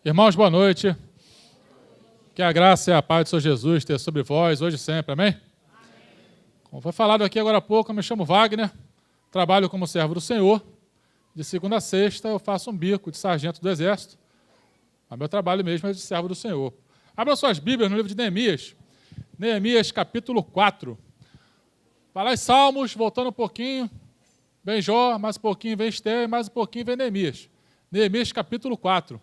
Irmãos, boa noite. Que a graça e a paz do Senhor Jesus esteja sobre vós, hoje e sempre, amém? Como foi falado aqui agora há pouco, eu me chamo Wagner, trabalho como servo do Senhor. De segunda a sexta eu faço um bico de sargento do Exército, mas meu trabalho mesmo é de servo do Senhor. Abram suas Bíblias no livro de Neemias, Neemias capítulo 4. Vai lá em Salmos, voltando um pouquinho, vem Jó, mais um pouquinho vem Esther, mais um pouquinho vem Neemias. Neemias capítulo 4.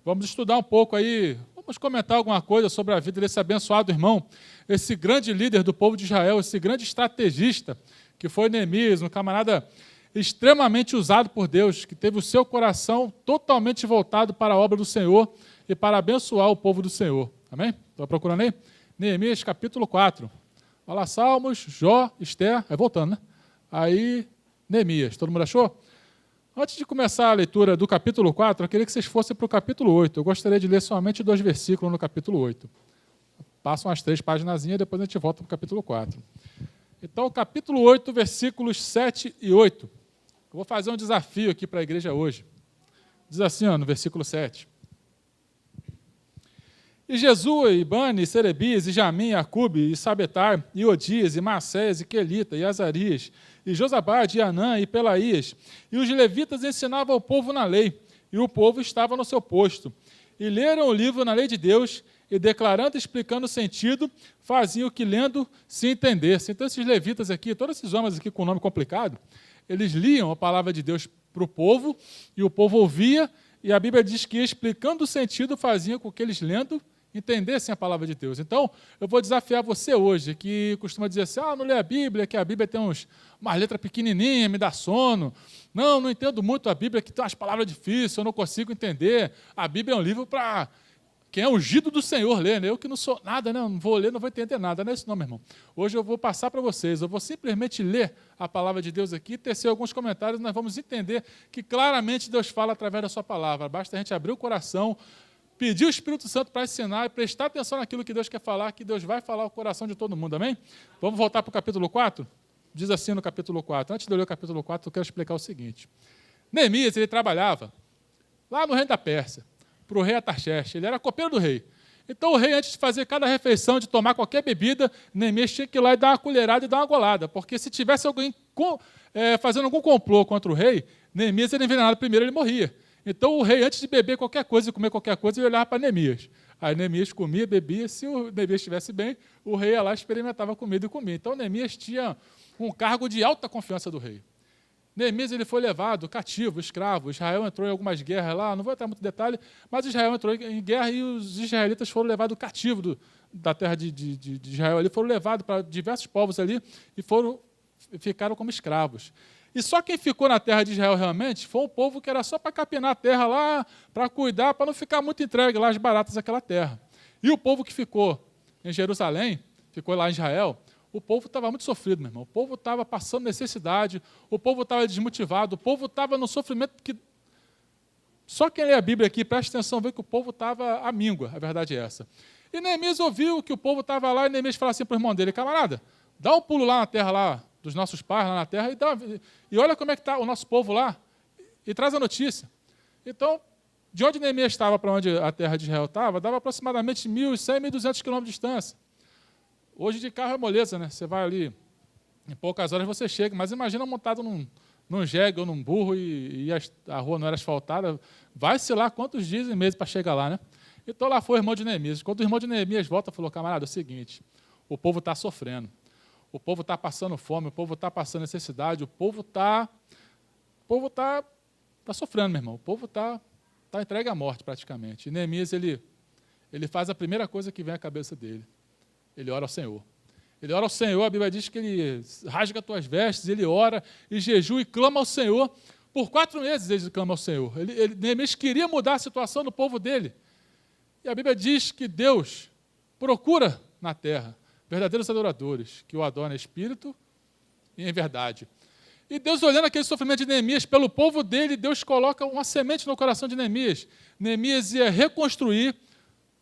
Vamos estudar um pouco aí, vamos comentar alguma coisa sobre a vida desse abençoado irmão, esse grande líder do povo de Israel, esse grande estrategista que foi Neemias, um camarada extremamente usado por Deus, que teve o seu coração totalmente voltado para a obra do Senhor e para abençoar o povo do Senhor. Amém? Estou procurando aí? Neemias capítulo 4. Olha lá, Salmos, Jó, Esther, aí voltando, né? Aí, Neemias. Todo mundo achou? Antes de começar a leitura do capítulo 4, eu queria que vocês fossem para o capítulo 8. Eu gostaria de ler somente 2 versículos no capítulo 8. Passam as 3 paginazinhas, depois a gente volta para o capítulo 4. Então, capítulo 8, versículos 7 e 8. Eu vou fazer um desafio aqui para a igreja hoje. Diz assim, no versículo 7. E Jesua, e Bani, e Serebias, e Jamim, e Acube, e Sabetar, e Odias, e Macés, e Quelita, e Azarias, e Josabade, e Anã, e Pelaías. E os levitas ensinavam ao povo na lei, e o povo estava no seu posto. E leram o livro na lei de Deus, e declarando e explicando o sentido, faziam o que lendo se entendesse. Então esses levitas aqui, todos esses homens aqui com nome complicado, eles liam a palavra de Deus para o povo, e o povo ouvia, e a Bíblia diz que explicando o sentido faziam com que eles lendo entendessem a palavra de Deus. Então, eu vou desafiar você hoje, que costuma dizer assim, não lê a Bíblia, que a Bíblia tem uma letra pequenininha, me dá sono. Não entendo muito a Bíblia, que tem umas palavras difíceis, eu não consigo entender. A Bíblia é um livro para quem é ungido do Senhor ler, né? Eu que não sou nada, né? Não vou ler, não vou entender nada. Não é isso não, meu irmão. Hoje eu vou passar para vocês, eu vou simplesmente ler a palavra de Deus aqui, tecer alguns comentários, nós vamos entender que claramente Deus fala através da sua palavra. Basta a gente abrir o coração, pedir o Espírito Santo para ensinar e prestar atenção naquilo que Deus quer falar, que Deus vai falar ao coração de todo mundo, amém? Vamos voltar para o capítulo 4? Diz assim no capítulo 4. Antes de eu ler o capítulo 4, eu quero explicar o seguinte. Neemias, ele trabalhava lá no reino da Pérsia, para o rei Artaxerxes, ele era copeiro do rei. Então o rei, antes de fazer cada refeição, de tomar qualquer bebida, Neemias tinha que ir lá e dar uma colherada e dar uma golada, porque se tivesse alguém fazendo algum complô contra o rei, Neemias era envenenado primeiro, ele morria. Então o rei, antes de beber qualquer coisa e comer qualquer coisa, ele olhava para Neemias. Aí Neemias comia, bebia, se o Neemias estivesse bem, o rei ia lá, experimentava a comida e comia. Então Neemias tinha um cargo de alta confiança do rei. Neemias ele foi levado cativo, escravo. Israel entrou em algumas guerras lá, não vou entrar muito em detalhe, mas Israel entrou em guerra e os israelitas foram levados cativos da terra de Israel ali, foram levados para diversos povos ali e ficaram como escravos. E só quem ficou na terra de Israel realmente foi um povo que era só para capinar a terra lá, para cuidar, para não ficar muito entregue lá as baratas daquela terra. E o povo que ficou em Jerusalém, ficou lá em Israel, o povo estava muito sofrido, meu irmão. O povo estava passando necessidade, o povo estava desmotivado, o povo estava no sofrimento que... Só quem lê a Bíblia aqui, presta atenção, vê que o povo estava à míngua, a verdade é essa. E Neemias ouviu que o povo estava lá, e Neemias falou assim para o irmão dele, camarada, dá um pulo lá na terra, lá, dos nossos pais lá na terra, e olha como é que está o nosso povo lá, e traz a notícia. Então, de onde Neemias estava para onde a terra de Israel estava, dava aproximadamente 1.100, 1.200 quilômetros de distância. Hoje de carro é moleza, né? Você vai ali, em poucas horas você chega, mas imagina montado num jegue ou num burro e a rua não era asfaltada, vai-se lá quantos dias e meses para chegar lá, né? Então lá foi o irmão de Neemias. Quando o irmão de Neemias volta, falou, camarada, é o seguinte, o povo está sofrendo. O povo está passando fome, o povo está passando necessidade, o povo está sofrendo, meu irmão. O povo está entregue à morte, praticamente. E Neemias, ele faz a primeira coisa que vem à cabeça dele. Ele ora ao Senhor. Ele ora ao Senhor, a Bíblia diz que ele rasga as tuas vestes, ele ora e jejua e clama ao Senhor. Por 4 meses ele clama ao Senhor. Neemias queria mudar a situação do povo dele. E a Bíblia diz que Deus procura na terra verdadeiros adoradores, que o adoram em espírito e em verdade. E Deus, olhando aquele sofrimento de Neemias pelo povo dele, Deus coloca uma semente no coração de Neemias. Neemias ia reconstruir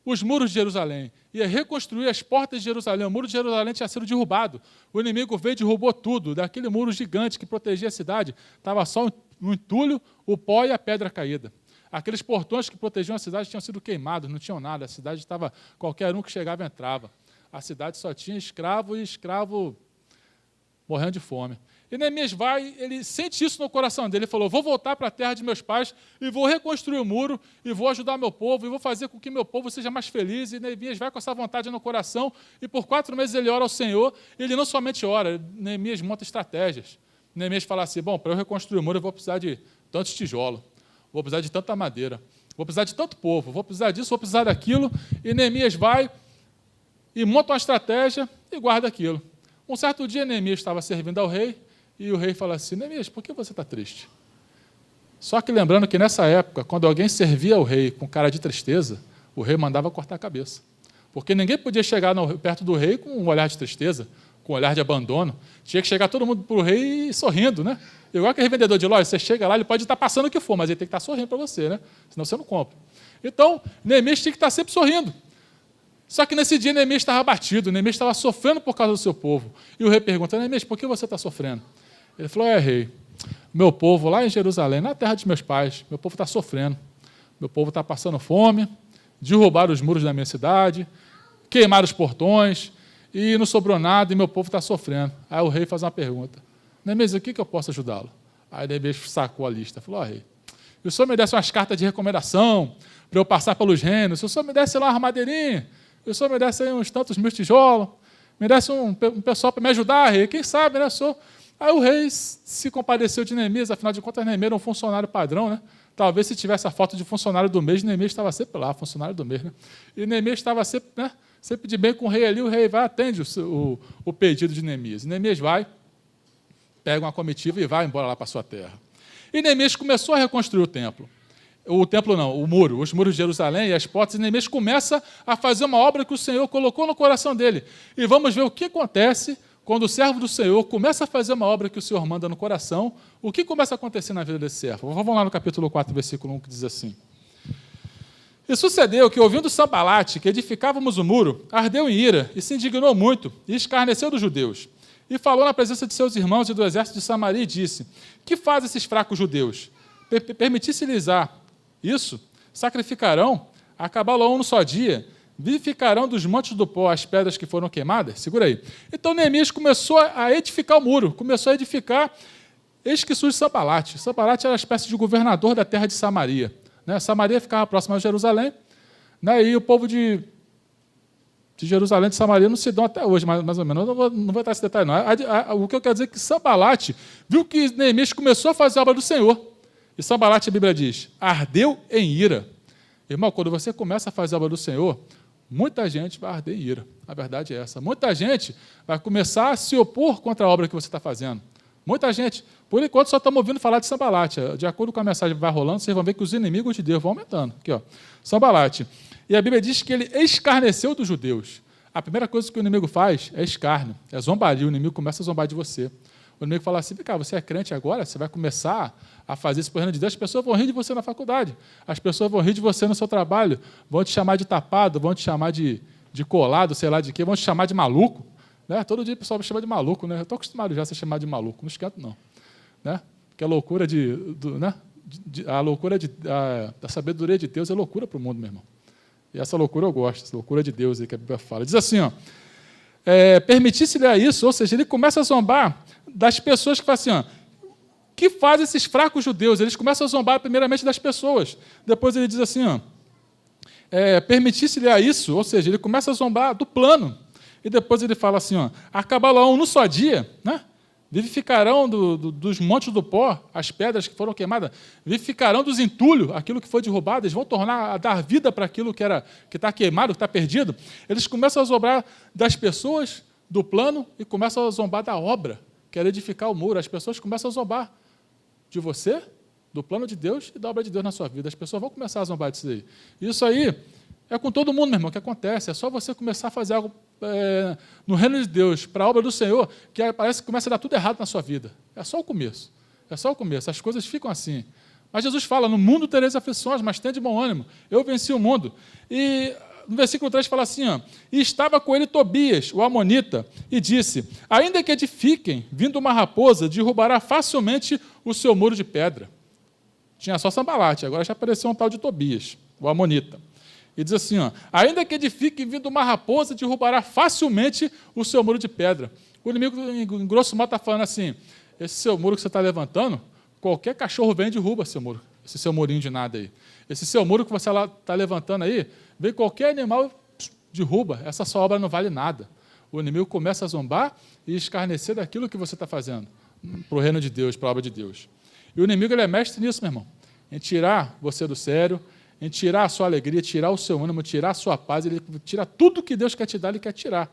os muros de Jerusalém, ia reconstruir as portas de Jerusalém. O muro de Jerusalém tinha sido derrubado. O inimigo veio e derrubou tudo. Daquele muro gigante que protegia a cidade, estava só um entulho, o pó e a pedra caída. Aqueles portões que protegiam a cidade tinham sido queimados, não tinham nada. A cidade estava, qualquer um que chegava entrava. A cidade só tinha escravo e escravo morrendo de fome. E Neemias vai, ele sente isso no coração dele, ele falou, vou voltar para a terra de meus pais e vou reconstruir o muro e vou ajudar meu povo e vou fazer com que meu povo seja mais feliz. E Neemias vai com essa vontade no coração e por 4 meses ele ora ao Senhor. E ele não somente ora, Neemias monta estratégias. Neemias fala assim, bom, para eu reconstruir o muro eu vou precisar de tantos tijolos, vou precisar de tanta madeira, vou precisar de tanto povo, vou precisar disso, vou precisar daquilo. E Neemias vai e monta uma estratégia e guarda aquilo. Um certo dia Neemias estava servindo ao rei e o rei fala assim, Neemias, por que você está triste? Só que lembrando que nessa época, quando alguém servia ao rei com cara de tristeza, o rei mandava cortar a cabeça. Porque ninguém podia chegar perto do rei com um olhar de tristeza, com um olhar de abandono. Tinha que chegar todo mundo para o rei sorrindo, né? Igual aquele vendedor de loja, você chega lá, ele pode estar passando o que for, mas ele tem que estar sorrindo para você, né? Senão você não compra. Então, Neemias tinha que estar sempre sorrindo. Só que nesse dia Neemias estava abatido, Neemias estava sofrendo por causa do seu povo. E o rei pergunta, Neemias, por que você está sofrendo? Ele falou, rei, meu povo lá em Jerusalém, na terra dos meus pais, meu povo está sofrendo. Meu povo está passando fome, derrubaram os muros da minha cidade, queimaram os portões, e não sobrou nada, e meu povo está sofrendo. Aí o rei faz uma pergunta, Neemias, o que eu posso ajudá-lo? Aí Neemias sacou a lista, falou, rei, se o senhor me desse umas cartas de recomendação para eu passar pelos reinos, se o senhor me desse lá uma madeirinha, se o senhor me desse aí uns tantos mil tijolos, me desse um pessoal para me ajudar, rei, quem sabe, né, senhor? Aí o rei se compadeceu de Neemias, afinal de contas, Neemias era um funcionário padrão, né? Talvez se tivesse a foto de funcionário do mês, Neemias estava sempre lá, funcionário do mês, né? E Neemias estava sempre, né, sempre de bem com o rei ali, o rei vai, atende o pedido de Neemias. E Neemias vai, pega uma comitiva e vai embora lá para a sua terra. E Neemias começou a reconstruir o templo. O templo não, o muro, os muros de Jerusalém e as portas, e Neemias começa a fazer uma obra que o Senhor colocou no coração dele. E vamos ver o que acontece quando o servo do Senhor começa a fazer uma obra que o Senhor manda no coração. O que começa a acontecer na vida desse servo? Vamos lá no capítulo 4, versículo 1, que diz assim. E sucedeu que, ouvindo Sanbalate, que edificávamos o muro, ardeu em ira e se indignou muito e escarneceu dos judeus. E falou na presença de seus irmãos e do exército de Samaria e disse, que fazem esses fracos judeus? Permitisse-lhes isso? Sacrificarão? Acabá-lo num só dia? Vivificarão dos montes do pó as pedras que foram queimadas? Segura aí. Então Neemias começou a edificar o muro, começou a edificar. Eis que surge Sanbalate. Sanbalate era uma espécie de governador da terra de Samaria. Né? Samaria ficava próxima a Jerusalém, né? E o povo de Jerusalém, de Samaria, não se dão até hoje, mais ou menos. Eu não vou entrar nesse detalhe, não. O que eu quero dizer é que Sanbalate viu que Neemias começou a fazer a obra do Senhor. E Sanbalate, a Bíblia diz, ardeu em ira. Irmão, quando você começa a fazer a obra do Senhor, muita gente vai arder em ira. A verdade é essa. Muita gente vai começar a se opor contra a obra que você está fazendo. Muita gente. Por enquanto, só estamos ouvindo falar de Sanbalate. De acordo com a mensagem que vai rolando, vocês vão ver que os inimigos de Deus vão aumentando. Aqui, ó. Sanbalate. E a Bíblia diz que ele escarneceu dos judeus. A primeira coisa que o inimigo faz é escárnio, é zombaria. O inimigo começa a zombar de você. O inimigo fala assim, cara, você é crente agora? Você vai começar a fazer isso por reino de Deus? As pessoas vão rir de você na faculdade. As pessoas vão rir de você no seu trabalho. Vão te chamar de tapado, vão te chamar de colado, sei lá de quê. Vão te chamar de maluco. Né? Todo dia o pessoal me chama de maluco. Né? Eu estou acostumado já a ser chamado de maluco. Não esquento, não. Né? Porque a loucura da sabedoria de Deus é loucura para o mundo, meu irmão. E essa loucura eu gosto. Essa loucura de Deus aí que a Bíblia fala. Diz assim, ó. Permitisse-lhe a isso, ou seja, ele começa a zombar das pessoas que falam assim, ó, que fazem esses fracos judeus? Eles começam a zombar primeiramente das pessoas. Depois ele diz assim, ó, permitisse-lhe a isso, ou seja, ele começa a zombar do plano. E depois ele fala assim, ó, acabá-lo num só dia, né? Vivificarão dos montes do pó as pedras que foram queimadas, vivificarão dos entulhos aquilo que foi derrubado, eles vão tornar a dar vida para aquilo que está queimado, que está perdido. Eles começam a zombar das pessoas, do plano, e começam a zombar da obra, que era edificar o muro. As pessoas começam a zombar de você, do plano de Deus e da obra de Deus na sua vida. As pessoas vão começar a zombar disso aí. Isso aí é com todo mundo, meu irmão, que acontece. É só você começar a fazer algo no reino de Deus, para a obra do Senhor, que parece que começa a dar tudo errado na sua vida. É só o começo. É só o começo. As coisas ficam assim. Mas Jesus fala, no mundo tereis aflições, mas tende bom ânimo. Eu venci o mundo. E no versículo 3 fala assim, ó, e estava com ele Tobias, o amonita, e disse, ainda que edifiquem, vindo uma raposa, derrubará facilmente o seu muro de pedra. tinha só Sanbalate, agora já apareceu um tal de Tobias, o amonita. E diz assim, ainda que edifique vindo uma raposa, derrubará facilmente o seu muro de pedra. O inimigo, em grosso modo, está falando assim, esse seu muro que você está levantando, qualquer cachorro vem e derruba seu muro, esse seu murinho de nada aí. Esse seu muro que você está levantando aí, vem qualquer animal, derruba, essa sua obra não vale nada. O inimigo começa a zombar e escarnecer daquilo que você está fazendo, para o reino de Deus, para a obra de Deus. E o inimigo ele é mestre nisso, meu irmão, em tirar você do sério, em tirar a sua alegria, tirar o seu ânimo, tirar a sua paz, ele tira tudo que Deus quer te dar, ele quer tirar.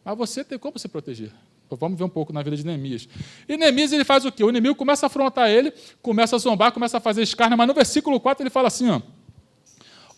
Mas você tem como se proteger. Então, vamos ver um pouco na vida de Neemias. E Neemias ele faz o quê? O inimigo começa a afrontar ele, começa a zombar, começa a fazer escárnio, mas no versículo 4 ele fala assim,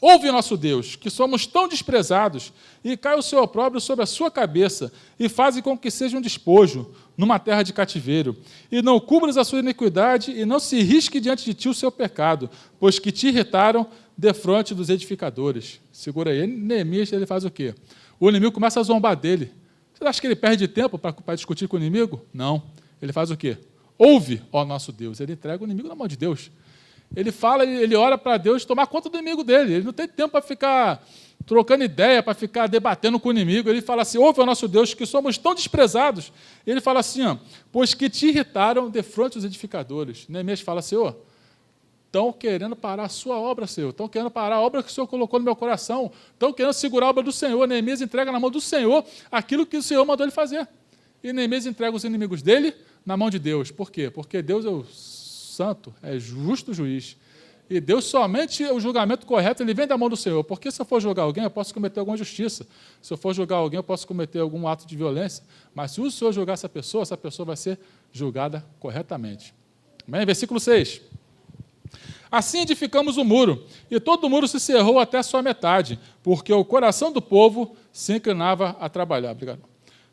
ouve, nosso Deus, que somos tão desprezados, e cai o seu opróbrio sobre a sua cabeça, e faze com que seja um despojo numa terra de cativeiro, e não cubras a sua iniquidade, e não se risque diante de ti o seu pecado, pois que te irritaram defronte dos edificadores. Segura aí. Neemias ele faz o quê? O inimigo começa a zombar dele. Você acha que ele perde tempo para discutir com o inimigo? Não. Ele faz o quê? Ouve, ó nosso Deus. Ele entrega o inimigo na mão de Deus. Ele fala, ele ora para Deus tomar conta do inimigo dele. Ele não tem tempo para ficar trocando ideia, para ficar debatendo com o inimigo. Ele fala assim, ouve, ó nosso Deus, que somos tão desprezados. Ele fala assim, pois que te irritaram defronte dos edificadores. Neemias fala, Senhor, estão querendo parar a sua obra, Senhor. Estão querendo parar a obra que o Senhor colocou no meu coração. Estão querendo segurar a obra do Senhor. Neemias entrega na mão do Senhor aquilo que o Senhor mandou ele fazer. E Neemias entrega os inimigos dele na mão de Deus. Por quê? Porque Deus é o santo, é justo juiz. E Deus somente o julgamento correto, ele vem da mão do Senhor. Porque se eu for julgar alguém, eu posso cometer alguma injustiça. Se eu for julgar alguém, eu posso cometer algum ato de violência. Mas se o Senhor julgar essa pessoa vai ser julgada corretamente. Amém? Versículo 6. Assim edificamos o muro, e todo o muro se cerrou até a sua metade, porque o coração do povo se inclinava a trabalhar. Obrigado.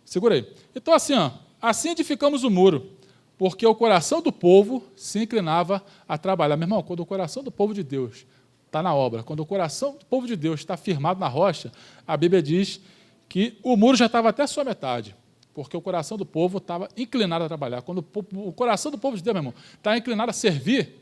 Segura aí. Então, assim edificamos o muro, porque o coração do povo se inclinava a trabalhar. Meu irmão, quando o coração do povo de Deus está na obra, quando o coração do povo de Deus está firmado na rocha, a Bíblia diz que o muro já estava até a sua metade, porque o coração do povo estava inclinado a trabalhar. Quando o coração do povo de Deus, meu irmão, está inclinado a servir,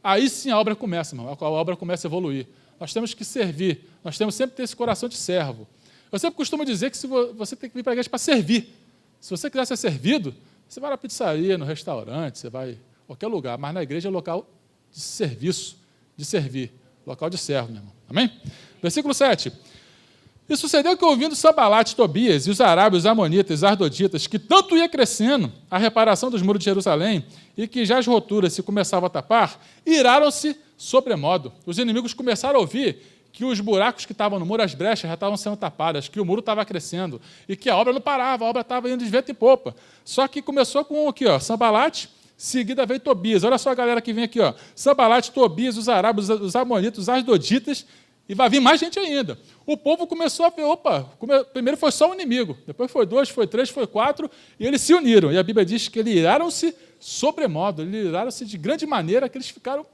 aí sim a obra começa, irmão, a obra começa a evoluir. Nós temos que servir, nós temos sempre que ter esse coração de servo. Eu sempre costumo dizer que você tem que vir para a igreja para servir. Se você quiser ser servido, você vai na pizzaria, no restaurante, você vai em qualquer lugar, mas na igreja é local de serviço, de servir, local de servo, meu irmão. Amém? Versículo 7. E sucedeu que, ouvindo Sanbalate, Tobias e os arábios, os amonitas, os ardoditas, que tanto ia crescendo a reparação dos muros de Jerusalém, e que já as roturas se começavam a tapar, iraram-se sobremodo. Os inimigos começaram a ouvir que os buracos que estavam no muro, as brechas, já estavam sendo tapadas, que o muro estava crescendo, e que a obra não parava, a obra estava indo de vento em popa. Só que começou com aqui, Sanbalate, seguida veio Tobias. Olha só a galera que vem aqui, Sanbalate, Tobias, os arábios, os amonitas, os ardoditas, e vai vir mais gente ainda. O povo começou a ver, primeiro foi só um inimigo, depois foi 2, foi 3, foi 4, e eles se uniram. E a Bíblia diz que eles iraram-se sobremodo, eles iraram-se de grande maneira que eles ficaram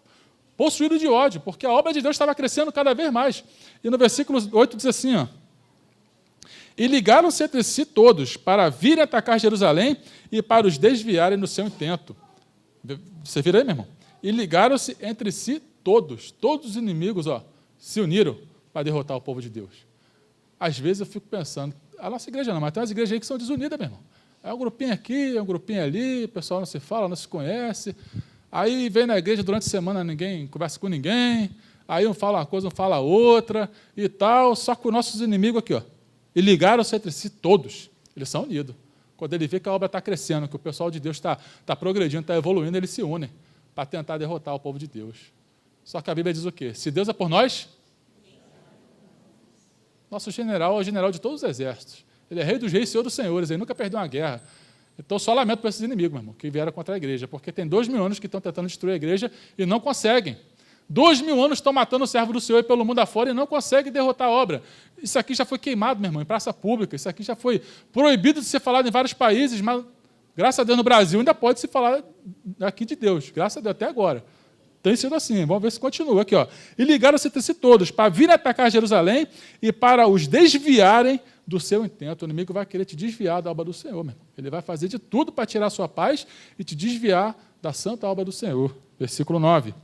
possuídos de ódio, porque a obra de Deus estava crescendo cada vez mais. E no versículo 8 diz assim, e ligaram-se entre si todos para virem atacar Jerusalém e para os desviarem no seu intento. Você vira aí, meu irmão? E ligaram-se entre si todos os inimigos, se uniram para derrotar o povo de Deus. Às vezes eu fico pensando, a nossa igreja não, mas tem umas igrejas aí que são desunidas, meu irmão. É um grupinho aqui, é um grupinho ali, o pessoal não se fala, não se conhece. Aí vem na igreja durante a semana, ninguém conversa com ninguém, aí um fala uma coisa, um fala outra e tal, só que os nossos inimigos aqui, e ligaram-se entre si todos, eles são unidos. Quando ele vê que a obra está crescendo, que o pessoal de Deus está progredindo, está evoluindo, eles se unem para tentar derrotar o povo de Deus. Só que a Bíblia diz o quê? Se Deus é por nós, nosso general é o general de todos os exércitos. Ele é rei dos reis, senhor dos senhores, ele nunca perdeu uma guerra. Então, só lamento para esses inimigos, meu irmão, que vieram contra a igreja, porque tem 2000 anos que estão tentando destruir a igreja e não conseguem. 2000 anos estão matando o servo do Senhor pelo mundo afora e não conseguem derrotar a obra. Isso aqui já foi queimado, meu irmão, em praça pública, isso aqui já foi proibido de ser falado em vários países, mas, graças a Deus, no Brasil ainda pode se falar aqui de Deus, graças a Deus, até agora. Tem sido assim, vamos ver se continua aqui. E ligaram-se entre si todos para vir atacar Jerusalém e para os desviarem do seu intento. O inimigo vai querer te desviar da obra do Senhor, meu irmão. Ele vai fazer de tudo para tirar a sua paz e te desviar da santa obra do Senhor. Versículo 9.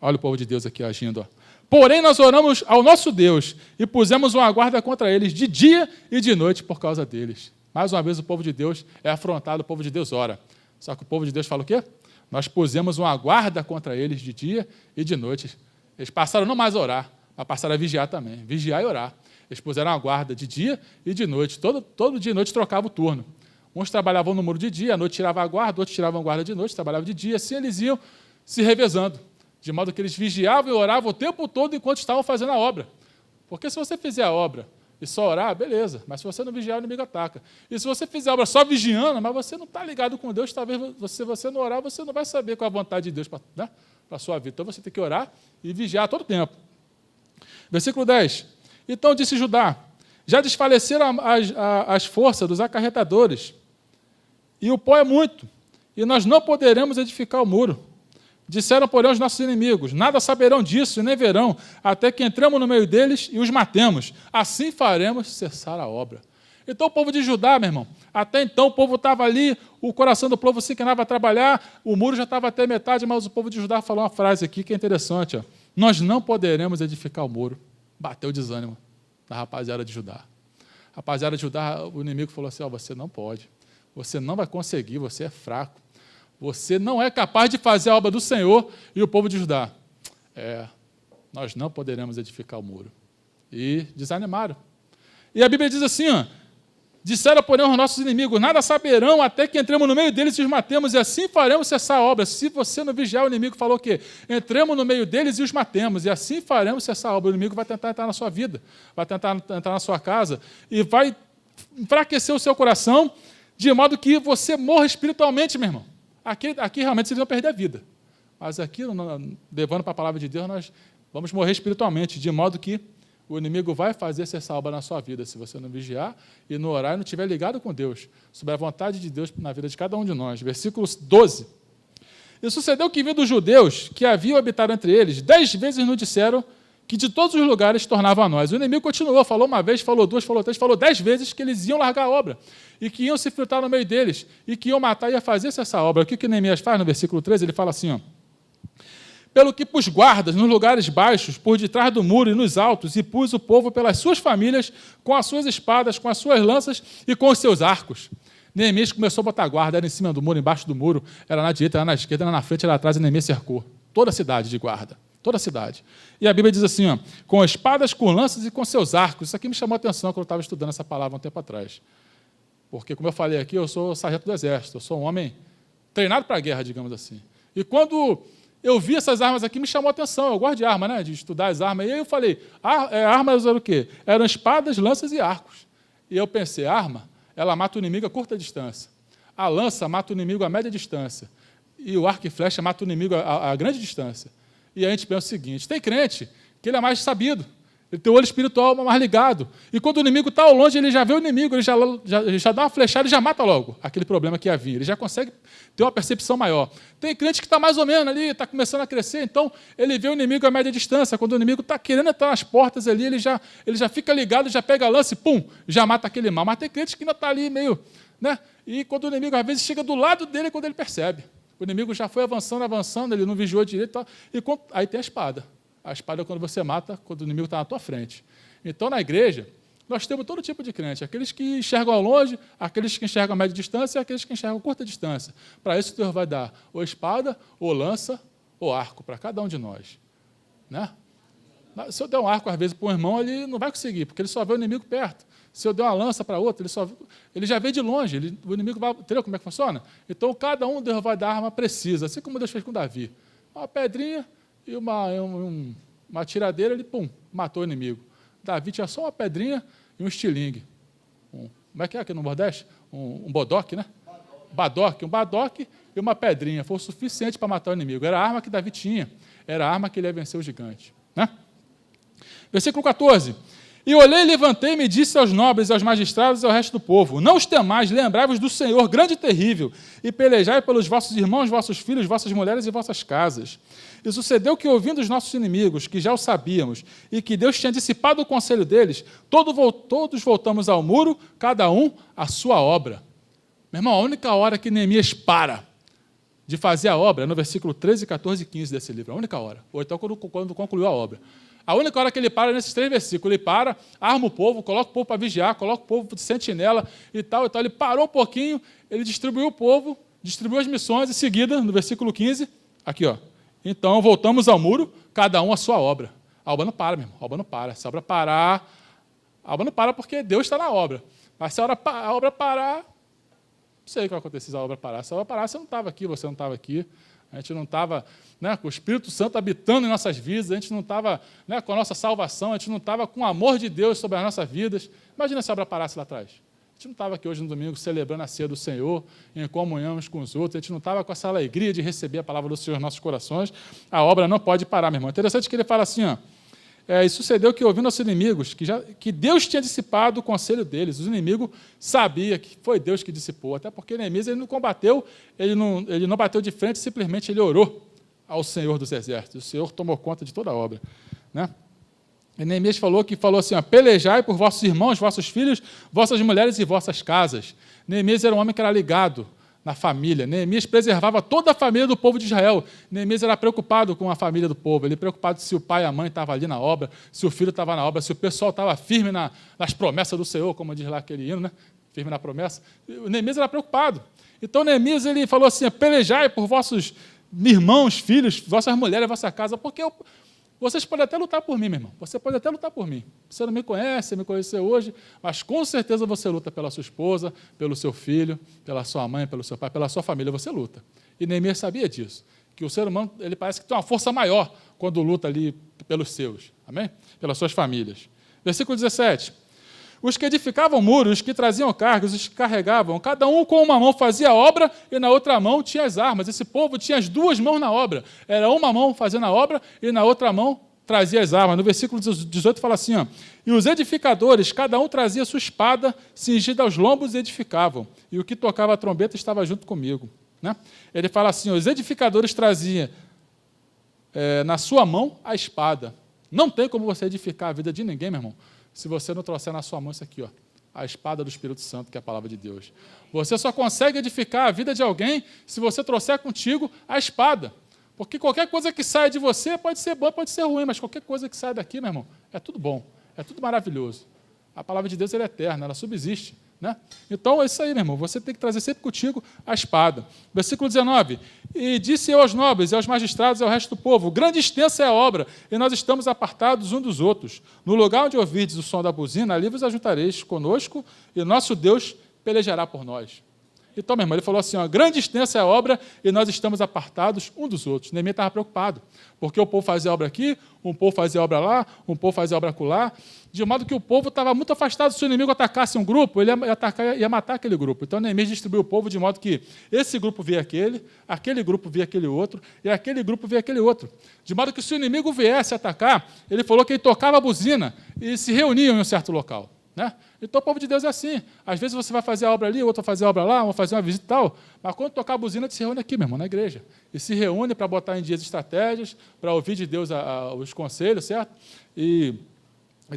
Olha o povo de Deus aqui agindo. Ó. Porém, nós oramos ao nosso Deus e pusemos uma guarda contra eles de dia e de noite por causa deles. Mais uma vez, o povo de Deus é afrontado, o povo de Deus ora. Só que o povo de Deus fala o quê? Nós pusemos uma guarda contra eles de dia e de noite. Eles passaram não mais a orar, mas passaram a vigiar também. Vigiar e orar. Eles puseram a guarda de dia e de noite. Todo dia e noite trocava o turno. Uns trabalhavam no muro de dia, à noite tiravam a guarda, outros tiravam a guarda de noite, trabalhavam de dia. Assim eles iam se revezando. De modo que eles vigiavam e oravam o tempo todo enquanto estavam fazendo a obra. Porque se você fizer a obra e só orar, beleza. Mas se você não vigiar, o inimigo ataca. E se você fizer a obra só vigiando, mas você não está ligado com Deus, talvez se você não orar, você não vai saber qual é a vontade de Deus para a sua vida. Então você tem que orar e vigiar todo o tempo. Versículo 10. Então disse Judá, já desfaleceram as forças dos acarretadores, e o pó é muito, e nós não poderemos edificar o muro. Disseram, porém, os nossos inimigos, nada saberão disso e nem verão, até que entremos no meio deles e os matemos. Assim faremos cessar a obra. Então o povo de Judá, meu irmão, até então o povo estava ali, o coração do povo se inclinava a trabalhar, o muro já estava até metade, mas o povo de Judá falou uma frase aqui que é interessante. Ó. Nós não poderemos edificar o muro. Bateu o desânimo da rapaziada de Judá. A rapaziada de Judá, o inimigo falou assim, você não pode, você não vai conseguir, você é fraco. Você não é capaz de fazer a obra do Senhor. E o povo de Judá, nós não poderemos edificar o muro. E desanimaram. E a Bíblia diz assim, disseram, porém, os nossos inimigos, nada saberão até que entremos no meio deles e os matemos, e assim faremos cessar a obra. Se você não vigiar, o inimigo falou o quê? Entremos no meio deles e os matemos, e assim faremos cessar a obra. O inimigo vai tentar entrar na sua vida, vai tentar entrar na sua casa, e vai enfraquecer o seu coração, de modo que você morra espiritualmente, meu irmão. Aqui realmente vocês vão perder a vida. Mas aqui, levando para a palavra de Deus, nós vamos morrer espiritualmente, de modo que o inimigo vai fazer cessar a obra na sua vida, se você não vigiar e não orar e não estiver ligado com Deus, sobre a vontade de Deus na vida de cada um de nós. Versículo 12. E sucedeu que, vindo os judeus, que haviam habitado entre eles, 10 vezes nos disseram que de todos os lugares tornavam a nós. O inimigo continuou, falou uma vez, falou duas, falou três, falou 10 vezes que eles iam largar a obra, e que iam se filtrar no meio deles, e que iam matar e ia fazer essa obra. O que Neemias faz no versículo 13? Ele fala assim, pelo que pus guardas nos lugares baixos, por detrás do muro e nos altos, e pus o povo pelas suas famílias, com as suas espadas, com as suas lanças e com os seus arcos. Neemias começou a botar guarda, era em cima do muro, embaixo do muro, era na direita, era na esquerda, era na frente, era atrás, e Neemias cercou toda a cidade de guarda. Toda a cidade. E a Bíblia diz assim, com espadas, com lanças e com seus arcos. Isso aqui me chamou a atenção quando eu estava estudando essa palavra um tempo atrás. Porque, como eu falei aqui, eu sou sargento do Exército, eu sou um homem treinado para a guerra, digamos assim. E quando eu vi essas armas aqui, me chamou a atenção. Eu gosto de arma, né? De estudar as armas. E aí eu falei, armas eram o quê? Eram espadas, lanças e arcos. E eu pensei, arma, ela mata o inimigo a curta distância. A lança mata o inimigo a média distância. E o arco e flecha mata o inimigo a grande distância. E a gente pensa o seguinte, tem crente que ele é mais sabido, ele tem o olho espiritual mais ligado. E quando o inimigo está ao longe, ele já vê o inimigo, ele já dá uma flechada e já mata logo aquele problema que havia. Ele já consegue ter uma percepção maior. Tem crente que está mais ou menos ali, está começando a crescer, então ele vê o inimigo a média distância. Quando o inimigo está querendo entrar nas portas ali, ele já fica ligado, já pega a lança e pum, já mata aquele mal. Mas tem crente que ainda está ali meio, né? E quando o inimigo às vezes chega do lado dele, quando ele percebe. O inimigo já foi avançando, ele não vigiou direito. Aí tem a espada. A espada é quando você mata, quando o inimigo está na tua frente. Então, na igreja, nós temos todo tipo de crente. Aqueles que enxergam ao longe, aqueles que enxergam a média distância e aqueles que enxergam a curta distância. Para isso, Deus vai dar ou espada, ou lança, ou arco, para cada um de nós. Né? Se eu der um arco, às vezes, para um irmão, ele não vai conseguir, porque ele só vê o inimigo perto. Se eu der uma lança para outro, ele já vê de longe, o inimigo vai... Entendeu como é que funciona? Então, cada um Deus vai dar a arma precisa, assim como Deus fez com Davi. Uma pedrinha e uma tiradeira, ele, pum, matou o inimigo. Davi tinha só uma pedrinha e um estilingue. Como é que é aqui no Nordeste? Um bodoque, né? Um badoque e uma pedrinha. Foi o suficiente para matar o inimigo. Era a arma que Davi tinha. Era a arma que ele ia vencer o gigante. Né? Versículo 14. E olhei, levantei-me e disse aos nobres, aos magistrados e ao resto do povo, não os temais, lembrai-vos do Senhor, grande e terrível, e pelejai pelos vossos irmãos, vossos filhos, vossas mulheres e vossas casas. E sucedeu que, ouvindo os nossos inimigos, que já o sabíamos, e que Deus tinha dissipado o conselho deles, todos voltamos ao muro, cada um à sua obra. Meu irmão, a única hora que Neemias para de fazer a obra é no versículo 13, 14 e 15 desse livro, a única hora. Ou então quando concluiu a obra. A única hora que ele para é nesses 3 versículos. Ele para, arma o povo, coloca o povo para vigiar, coloca o povo de sentinela e tal. Então ele parou um pouquinho, ele distribuiu o povo, distribuiu as missões, em seguida, no versículo 15, aqui, ó. Então voltamos ao muro, cada um a sua obra. A obra não para, meu irmão, a obra não para. Se a obra parar, a obra não para porque Deus está na obra. Mas se a obra parar, não sei o que vai acontecer se a obra parar. Se a obra parar, você não estava aqui, você não estava aqui. A gente não estava, né, com o Espírito Santo habitando em nossas vidas, a gente não estava, né, com a nossa salvação, a gente não estava com o amor de Deus sobre as nossas vidas. Imagina se a obra parasse lá atrás. A gente não estava aqui hoje no domingo celebrando a ceia do Senhor, em comunhão uns com os outros, a gente não estava com essa alegria de receber a palavra do Senhor nos nossos corações. A obra não pode parar, meu irmão. Interessante que ele fala assim, ó, e sucedeu que, ouvindo aos inimigos, que Deus tinha dissipado o conselho deles. Os inimigos sabiam que foi Deus que dissipou, até porque Neemias ele não combateu, ele não bateu de frente, simplesmente ele orou ao Senhor dos Exércitos. O Senhor tomou conta de toda a obra, né? E Neemias falou assim, ó, pelejai por vossos irmãos, vossos filhos, vossas mulheres e vossas casas. Neemias era um homem que era ligado na família. Neemias preservava toda a família do povo de Israel. Neemias era preocupado com a família do povo. Ele era preocupado se o pai e a mãe estavam ali na obra, se o filho estava na obra, se o pessoal estava firme nas promessas do Senhor, como diz lá aquele hino, né? Firme na promessa. Neemias era preocupado. Então, Neemias ele falou assim, pelejai por vossos irmãos, filhos, vossas mulheres, vossa casa, porque vocês podem até lutar por mim, meu irmão. Você pode até lutar por mim. Você não me conhece, você me conheceu hoje, mas com certeza você luta pela sua esposa, pelo seu filho, pela sua mãe, pelo seu pai, pela sua família, você luta. E Neemias sabia disso, que o ser humano ele parece que tem uma força maior quando luta ali pelos seus, amém? Pelas suas famílias. Versículo 17. Os que edificavam muros, os que traziam cargas, os que carregavam, cada um com uma mão fazia a obra e na outra mão tinha as armas. Esse povo tinha as 2 mãos na obra. Era uma mão fazendo a obra e na outra mão trazia as armas. No versículo 18 fala assim, ó, e os edificadores, cada um trazia sua espada cingida aos lombos e edificavam. E o que tocava a trombeta estava junto comigo. Né? Ele fala assim, ó, os edificadores traziam na sua mão a espada. Não tem como você edificar a vida de ninguém, meu irmão, se você não trouxer na sua mão isso aqui, ó, a espada do Espírito Santo, que é a palavra de Deus. Você só consegue edificar a vida de alguém se você trouxer contigo a espada. Porque qualquer coisa que saia de você pode ser boa, pode ser ruim, mas qualquer coisa que saia daqui, meu irmão, é tudo bom, é tudo maravilhoso. A palavra de Deus ela é eterna, ela subsiste. Né? Então é isso aí, meu irmão, você tem que trazer sempre contigo a espada. Versículo 19, e disse eu aos nobres e aos magistrados e ao resto do povo, grande e extensa é a obra, e nós estamos apartados uns dos outros. No lugar onde ouvirdes o som da buzina, ali vos ajuntareis conosco, e nosso Deus pelejará por nós. Então, meu irmão, ele falou assim, ó, grande e extensa é a obra, e nós estamos apartados uns dos outros. Neemias estava preocupado, porque o povo fazia obra aqui, um povo fazia obra lá, um povo fazia obra acolá, de modo que o povo estava muito afastado. Se o inimigo atacasse um grupo, ele ia matar aquele grupo. Então, Neemias distribuiu o povo de modo que esse grupo via aquele grupo via aquele outro, e aquele grupo via aquele outro. De modo que se o inimigo viesse atacar, ele falou que ele tocava a buzina e se reuniam em um certo local. Né? Então o povo de Deus é assim. Às vezes você vai fazer a obra ali, outro vai fazer a obra lá, um vai fazer uma visita e tal, mas quando tocar a buzina, se reúne aqui, meu irmão, na igreja. E se reúne para botar em dias estratégias, para ouvir de Deus os conselhos, certo? E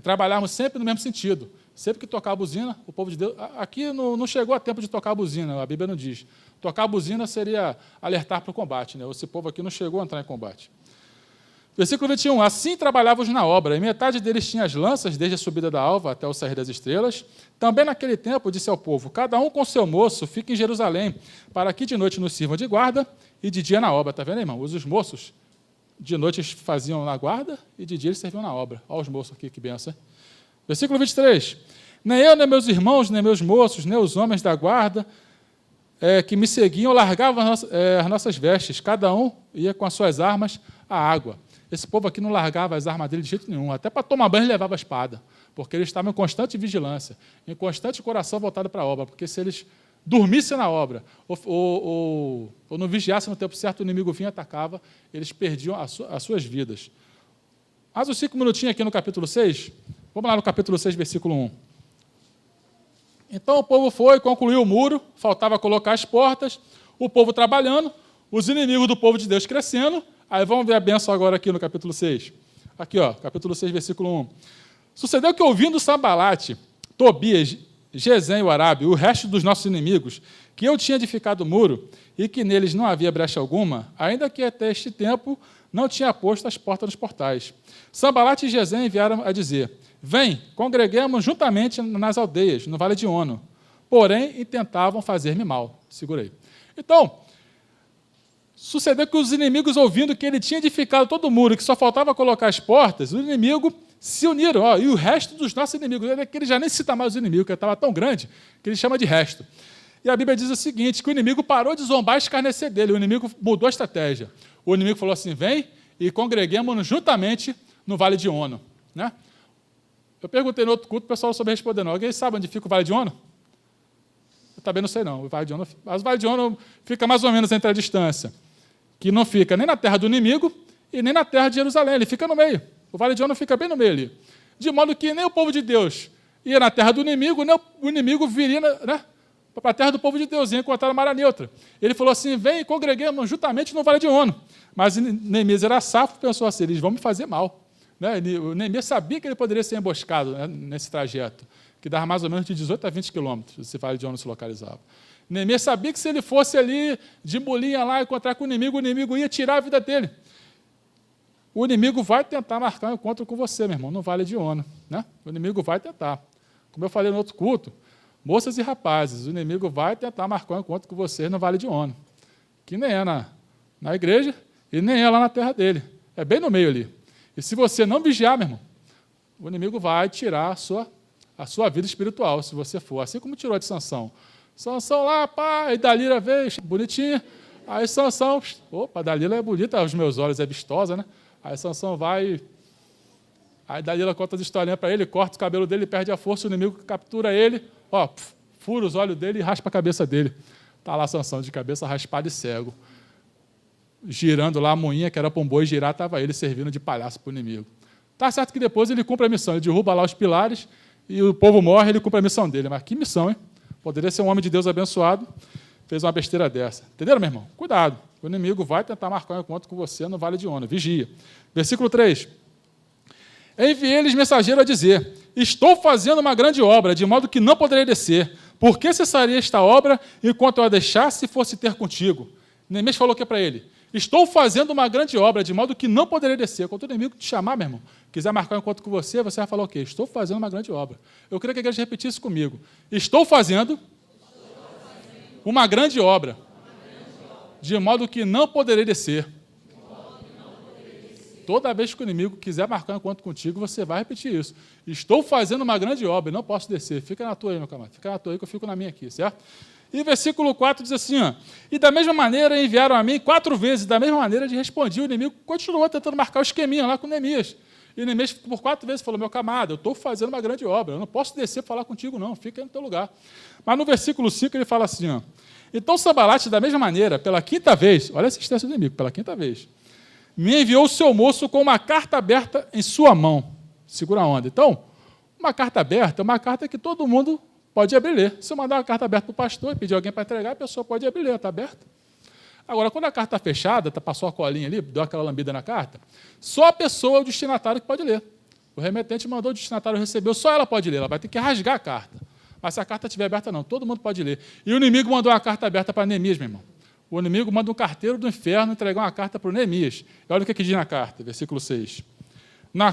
trabalharmos sempre no mesmo sentido. Sempre que tocar a buzina, o povo de Deus... Aqui não chegou a tempo de tocar a buzina, a Bíblia não diz. Tocar a buzina seria alertar para o combate. Né? Esse povo aqui não chegou a entrar em combate. Versículo 21, assim trabalhávamos na obra, e metade deles tinha as lanças, desde a subida da alva até o sair das estrelas. Também naquele tempo disse ao povo, cada um com seu moço fique em Jerusalém, para que de noite nos sirvam de guarda e de dia na obra. Está vendo, irmão? Os moços, de noite eles faziam na guarda e de dia eles serviam na obra. Olha os moços aqui, que benção. Versículo 23, nem eu, nem meus irmãos, nem meus moços, nem os homens da guarda que me seguiam, largavam as nossas vestes, cada um ia com as suas armas à água. Esse povo aqui não largava as armas dele de jeito nenhum. Até para tomar banho ele levava a espada, porque eles estavam em constante vigilância, em constante coração voltado para a obra, porque se eles dormissem na obra ou não vigiassem no tempo certo, o inimigo vinha e atacava, eles perdiam as suas vidas. Mas os 5 minutinhos aqui no capítulo 6, vamos lá no capítulo 6, versículo 1. Então o povo foi, concluiu o muro, faltava colocar as portas, o povo trabalhando, os inimigos do povo de Deus crescendo. Aí vamos ver a bênção agora aqui no capítulo 6. Aqui, ó, capítulo 6, versículo 1. Sucedeu que, ouvindo Sambalate, Tobias, Gesem e o Arabe, o resto dos nossos inimigos, que eu tinha edificado o muro, e que neles não havia brecha alguma, ainda que até este tempo não tinha posto as portas dos portais. Sambalate e Gesem enviaram a dizer: vem, congreguemos juntamente nas aldeias, no vale de Ono. Porém, intentavam fazer-me mal. Segurei. Então, sucedeu que os inimigos, ouvindo que ele tinha edificado todo o muro e que só faltava colocar as portas, o inimigo se uniram. Ó, e o resto dos nossos inimigos, que ele já nem cita mais os inimigos, que estava tão grande, que ele chama de resto. E a Bíblia diz o seguinte, que o inimigo parou de zombar e escarnecer dele, o inimigo mudou a estratégia. O inimigo falou assim, vem e congreguemos-nos juntamente no Vale de Ono. Né? Eu perguntei no outro culto, o pessoal soube responder não. Alguém sabe onde fica o Vale de Ono? Eu também não sei não. O Vale de Ono, mas o Vale de Ono fica mais ou menos entre a distância, que não fica nem na terra do inimigo e nem na terra de Jerusalém, ele fica no meio. O Vale de Ono fica bem no meio ali. De modo que nem o povo de Deus ia na terra do inimigo, nem o inimigo viria para a terra do povo de Deus, ia encontrar a Mara Neutra. Ele falou assim, vem e congreguemos juntamente no Vale de Ono. Mas Neemias era safo, pensou assim, eles vão me fazer mal. Né? O Neemias sabia que ele poderia ser emboscado, né, nesse trajeto, que dava mais ou menos de 18 a 20 quilômetros, esse Vale de Ono se localizava. Neemias sabia que se ele fosse ali de bolinha lá encontrar com o inimigo ia tirar a vida dele. O inimigo vai tentar marcar um encontro com você, meu irmão, no Vale de Ono. Né? O inimigo vai tentar. Como eu falei no outro culto, moças e rapazes, o inimigo vai tentar marcar um encontro com você no Vale de Ono, que nem é na igreja e nem é lá na terra dele. É bem no meio ali. E se você não vigiar, meu irmão, o inimigo vai tirar a sua vida espiritual, se você for. Assim como tirou de Sansão. Sansão lá, pá, e Dalila veio, bonitinha. Aí Sansão, opa, Dalila é bonita, aos meus olhos é vistosa, né? Aí Sansão vai, aí Dalila conta as historinhas para ele, corta o cabelo dele, perde a força, o inimigo captura ele, ó, fura os olhos dele e raspa a cabeça dele. Está lá Sansão de cabeça raspada e cego. Girando lá a moinha, que era para um boi girar, estava ele servindo de palhaço para o inimigo. Tá certo que depois ele cumpre a missão, ele derruba lá os pilares e o povo morre, ele cumpre a missão dele. Mas que missão, hein? Poderia ser um homem de Deus abençoado, fez uma besteira dessa. Entenderam, meu irmão? Cuidado. O inimigo vai tentar marcar um encontro com você no Vale de Ono. Vigia. Versículo 3. Enviei-lhes mensageiro a dizer, estou fazendo uma grande obra, de modo que não poderei descer. Por que cessaria esta obra, enquanto eu a deixasse e fosse ter contigo? Neemias falou o que para ele? Estou fazendo uma grande obra, de modo que não poderei descer. Quando o inimigo te chamar, meu irmão, quiser marcar um encontro com você, você vai falar o quê? Estou fazendo uma grande obra. Eu queria que a igreja repetisse comigo. Estou fazendo uma grande obra, de modo que não poderei descer. Toda vez que o inimigo quiser marcar um encontro contigo, você vai repetir isso. Estou fazendo uma grande obra, não posso descer. Fica na tua aí, meu camarada. Fica na tua aí que eu fico na minha aqui, certo? E versículo 4 diz assim, ó, e da mesma maneira enviaram a mim 4 vezes, da mesma maneira de respondi. O inimigo continuou tentando marcar o esqueminha lá com Neemias. E Neemias por 4 vezes falou, meu camarada, eu estou fazendo uma grande obra, eu não posso descer para falar contigo não, fica aí no teu lugar. Mas no versículo 5 ele fala assim, ó, então Sambalate, da mesma maneira, pela 5ª vez, olha a assistência do inimigo, pela 5ª vez, me enviou o seu moço com uma carta aberta em sua mão. Segura a onda. Então, uma carta aberta é uma carta que todo mundo pode abrir e ler. Se eu mandar uma carta aberta para o pastor e pedir alguém para entregar, a pessoa pode abrir e ler, está aberta. Agora, quando a carta está fechada, passou a colinha ali, deu aquela lambida na carta, só a pessoa, o destinatário, que pode ler. O remetente mandou, o destinatário recebeu, só ela pode ler, ela vai ter que rasgar a carta. Mas se a carta estiver aberta, não, todo mundo pode ler. E o inimigo mandou uma carta aberta para Neemias, meu irmão. O inimigo manda um carteiro do inferno entregar uma carta para o Neemias. E olha o que diz na carta, versículo 6. Na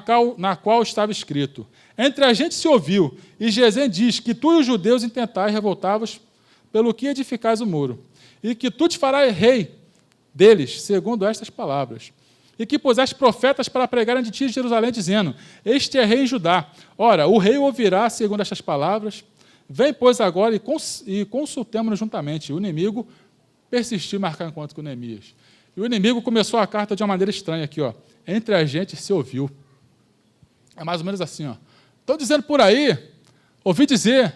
qual estava escrito, entre a gente se ouviu, e Gesem diz que tu e os judeus intentais revoltar-vos pelo que edificais o muro, e que tu te farás rei deles, segundo estas palavras, e que puseste profetas para pregarem de ti em Jerusalém, dizendo, este é rei em Judá. Ora, o rei ouvirá, segundo estas palavras, vem, pois, agora e consultemo-nos juntamente. O inimigo persistiu em marcar encontro com Neemias. E o inimigo começou a carta de uma maneira estranha aqui, ó. Entre a gente se ouviu. É mais ou menos assim, ó. Estou dizendo por aí, ouvi dizer,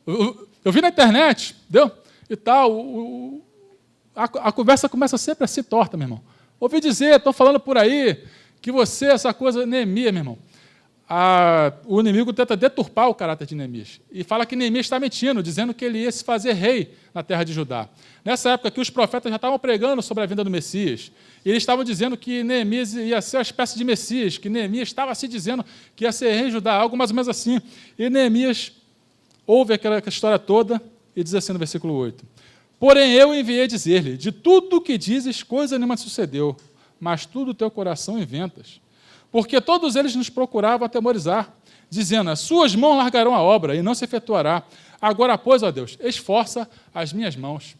eu vi na internet, deu? E tal, a conversa começa sempre assim torta, meu irmão. Ouvi dizer, estão falando por aí, que você, essa coisa, Neemias, meu irmão. O inimigo tenta deturpar o caráter de Neemias. E fala que Neemias está mentindo, dizendo que ele ia se fazer rei na terra de Judá. Nessa época que os profetas já estavam pregando sobre a vinda do Messias. E eles estavam dizendo que Neemias ia ser uma espécie de Messias, que Neemias estava se dizendo que ia ser rei em Judá, algo mais ou menos assim. E Neemias ouve aquela história toda e diz assim no versículo 8. Porém eu enviei dizer-lhe, de tudo o que dizes, coisa nenhuma sucedeu, mas tudo o teu coração inventas. Porque todos eles nos procuravam atemorizar, dizendo, as suas mãos largarão a obra e não se efetuará. Agora, pois, ó Deus, esforça as minhas mãos.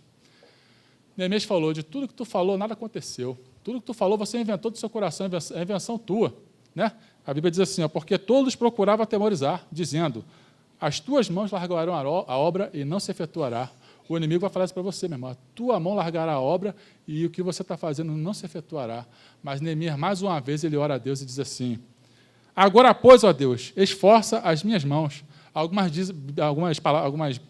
Neemias falou, de tudo que tu falou, nada aconteceu. Tudo que tu falou, você inventou do seu coração, é invenção tua. Né? A Bíblia diz assim, ó, porque todos procuravam atemorizar, dizendo, as tuas mãos largarão a obra e não se efetuará. O inimigo vai falar isso para você, meu irmão. A tua mão largará a obra e o que você está fazendo não se efetuará. Mas Neemias, mais uma vez, ele ora a Deus e diz assim, agora, pois, ó Deus, esforça as minhas mãos. Algumas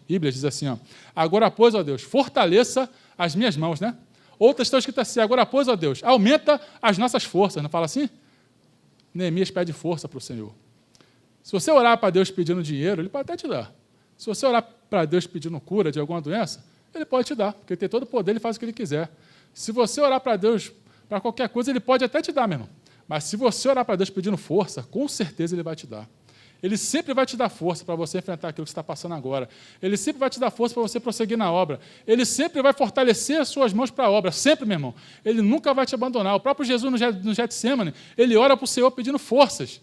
Bíblias dizem assim, ó, agora, pois, ó Deus, fortaleça as minhas mãos, né? Outras estão escritas assim, agora, pois, ó Deus, aumenta as nossas forças. Não fala assim? Neemias pede força para o Senhor. Se você orar para Deus pedindo dinheiro, Ele pode até te dar. Se você orar para Deus pedindo cura de alguma doença, Ele pode te dar, porque Ele tem todo o poder, Ele faz o que Ele quiser. Se você orar para Deus para qualquer coisa, Ele pode até te dar, meu irmão. Mas se você orar para Deus pedindo força, com certeza Ele vai te dar. Ele sempre vai te dar força para você enfrentar aquilo que você está passando agora. Ele sempre vai te dar força para você prosseguir na obra. Ele sempre vai fortalecer as suas mãos para a obra. Sempre, meu irmão. Ele nunca vai te abandonar. O próprio Jesus no Getsemane, ele ora para o Senhor pedindo forças.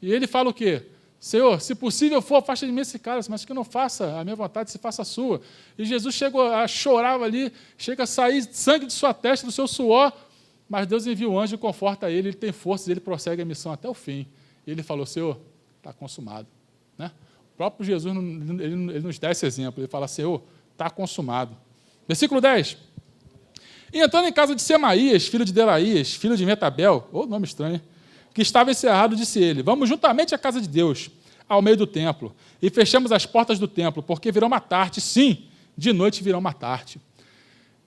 E ele fala o quê? Senhor, se possível for, afasta de mim esse cálice, mas que não faça a minha vontade, se faça a sua. E Jesus chegou a chorar ali, chega a sair sangue de sua testa, do seu suor, mas Deus envia o anjo e conforta ele tem forças, ele prossegue a missão até o fim. E ele falou, Senhor, está consumado. Né? O próprio Jesus, ele nos dá esse exemplo, ele fala, Senhor, está consumado. Versículo 10. E entrando em casa de Semaías, filho de Delaías, filho de Metabel, nome estranho, que estava encerrado, disse ele, vamos juntamente à casa de Deus, ao meio do templo, e fechamos as portas do templo, porque virão matar-te, sim, de noite virão matar-te.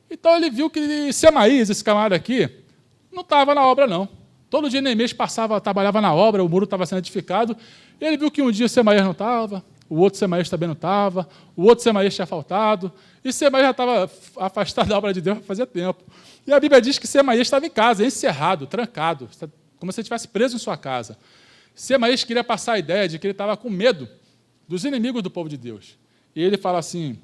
Então ele viu que Semaías, esse camarada aqui, não estava na obra, não. Todo dia Neemias trabalhava na obra, o muro estava sendo edificado, e ele viu que um dia Semaías não estava, o outro Semaías também não estava, o outro Semaías tinha faltado, e Semaías já estava afastado da obra de Deus fazia tempo. E a Bíblia diz que Semaías estava em casa, encerrado, trancado, como se ele estivesse preso em sua casa. Semaías queria passar a ideia de que ele estava com medo dos inimigos do povo de Deus. E ele fala assim,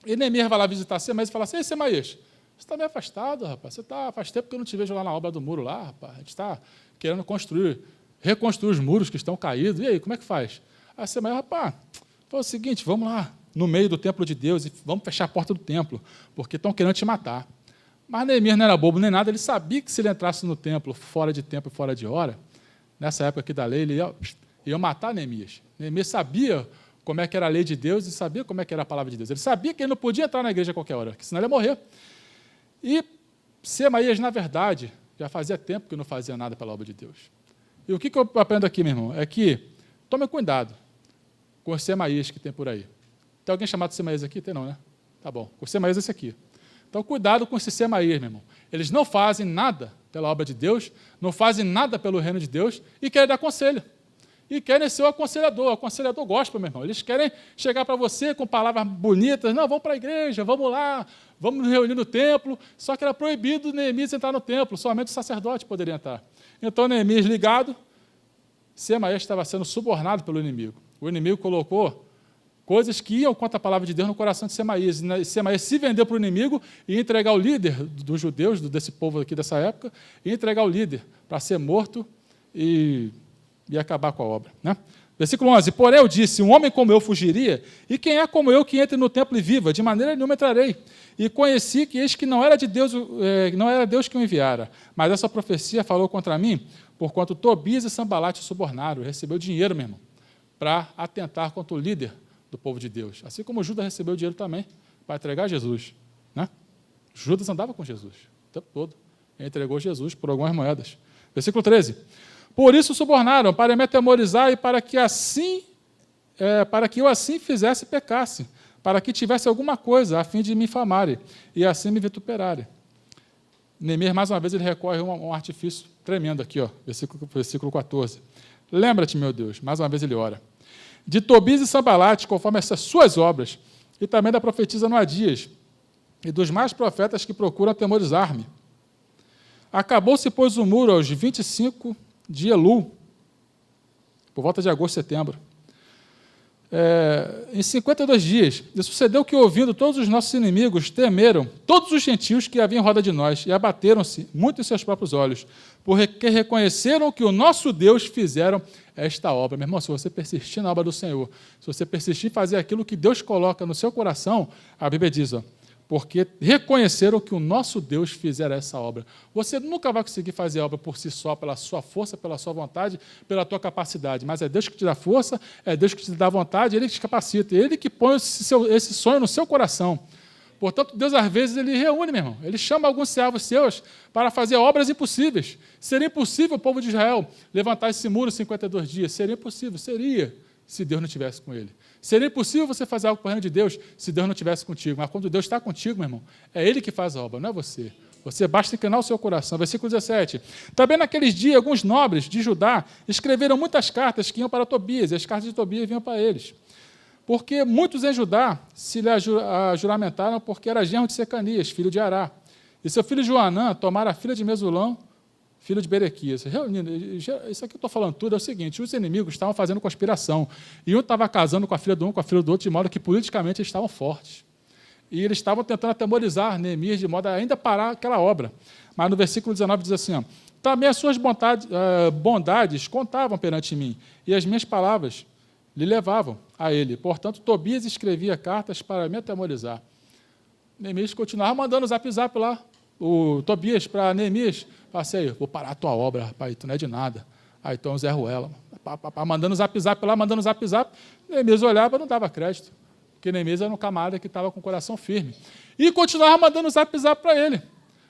e Neemias vai lá visitar Semaías e fala assim, ei, Semaías, você está meio afastado, rapaz, faz tempo que eu não te vejo lá na obra do muro, lá, rapaz, a gente está querendo reconstruir os muros que estão caídos, e aí, como é que faz? Aí Semaías, rapaz, foi o seguinte, vamos lá, no meio do templo de Deus, e vamos fechar a porta do templo, porque estão querendo te matar. Mas Neemias não era bobo nem nada, ele sabia que se ele entrasse no templo, fora de tempo e fora de hora, nessa época aqui da lei, ele ia matar Neemias. Neemias sabia como é que era a lei de Deus e sabia como é que era a palavra de Deus. Ele sabia que ele não podia entrar na igreja a qualquer hora, porque senão ele ia morrer. E Semaías, na verdade, já fazia tempo que não fazia nada pela obra de Deus. E o que eu aprendo aqui, meu irmão, é que tome cuidado com os Semaías que tem por aí. Tem alguém chamado Semaías aqui? Tem não, né? Tá bom. O Semaías é esse aqui. Então, cuidado com esses Semaías, meu irmão. Eles não fazem nada pela obra de Deus, não fazem nada pelo reino de Deus e querem dar conselho. E querem ser o aconselhador gospel, meu irmão. Eles querem chegar para você com palavras bonitas, não, vamos para a igreja, vamos lá, vamos nos reunir no templo. Só que era proibido Neemias entrar no templo, somente o sacerdote poderia entrar. Então, Neemias ligado, Semaías estava sendo subornado pelo inimigo. O inimigo colocou coisas que iam contra a palavra de Deus no coração de Semaías. E Semaías se vendeu para o inimigo e entregar o líder dos judeus, desse povo aqui dessa época, e entregar o líder para ser morto e acabar com a obra. Né? Versículo 11. Porém eu disse, um homem como eu fugiria, e quem é como eu que entre no templo e viva? De maneira nenhuma entrarei. E conheci que eis que não era de Deus, não era Deus que o enviara, mas essa profecia falou contra mim, porquanto Tobias e Sambalate subornaram, recebeu dinheiro, meu irmão, para atentar contra o líder do povo de Deus. Assim como Judas recebeu dinheiro também para entregar Jesus. Né? Judas andava com Jesus o tempo todo. Ele entregou Jesus por algumas moedas. Versículo 13. Por isso subornaram, para me atemorizar e para que eu assim fizesse e pecasse, para que tivesse alguma coisa a fim de me infamarem e assim me vituperarem. Neemias, mais uma vez, ele recorre a um artifício tremendo aqui, ó, versículo 14. Lembra-te, meu Deus, mais uma vez ele ora, de Tobias e Sambalate, conforme essas suas obras, e também da profetisa Noadias, e dos mais profetas que procuram atemorizar-me. Acabou-se, pois, o muro aos 25 de Elul, por volta de agosto, setembro. em 52 dias. E sucedeu que, ouvindo todos os nossos inimigos, temeram todos os gentios que haviam em roda de nós e abateram-se muito em seus próprios olhos, porque reconheceram que o nosso Deus fizeram esta obra. Meu irmão, se você persistir na obra do Senhor, se você persistir em fazer aquilo que Deus coloca no seu coração, a Bíblia diz, porque reconheceram que o nosso Deus fizera essa obra. Você nunca vai conseguir fazer a obra por si só, pela sua força, pela sua vontade, pela tua capacidade, mas é Deus que te dá força, é Deus que te dá vontade, Ele que te capacita, Ele que põe esse sonho no seu coração. Portanto, Deus, às vezes, Ele reúne, meu irmão, Ele chama alguns servos seus para fazer obras impossíveis. Seria impossível o povo de Israel levantar esse muro em 52 dias? Seria impossível, seria, se Deus não estivesse com ele. Seria impossível você fazer algo para o reino de Deus se Deus não estivesse contigo. Mas quando Deus está contigo, meu irmão, é Ele que faz a obra, não é você. Você basta inclinar o seu coração. Versículo 17. Também naqueles dias, alguns nobres de Judá escreveram muitas cartas que iam para Tobias, e as cartas de Tobias vinham para eles. Porque muitos em Judá se lhe juramentaram porque era genro de Secanias, filho de Ará. E seu filho Joanã tomara a filha de Mesulão, filho de Berequias. Isso aqui que eu estou falando tudo é o seguinte, os inimigos estavam fazendo conspiração. E um estava casando com a filha do um, com a filha do outro, de modo que politicamente eles estavam fortes. E eles estavam tentando atemorizar Neemias, de modo a ainda parar aquela obra. Mas no versículo 19 diz assim, também as suas bondades contavam perante mim, e as minhas palavras lhe levavam a ele. Portanto, Tobias escrevia cartas para me atemorizar. Neemias continuava mandando zap lá, o Tobias para Neemias, passei, vou parar a tua obra, rapaz, tu não é de nada. Aí então Zé Ruela, mandando zap lá, mandando zap. Neemias olhava e não dava crédito, porque Neemias era um camarada que estava com o coração firme. E continuava mandando zap para ele.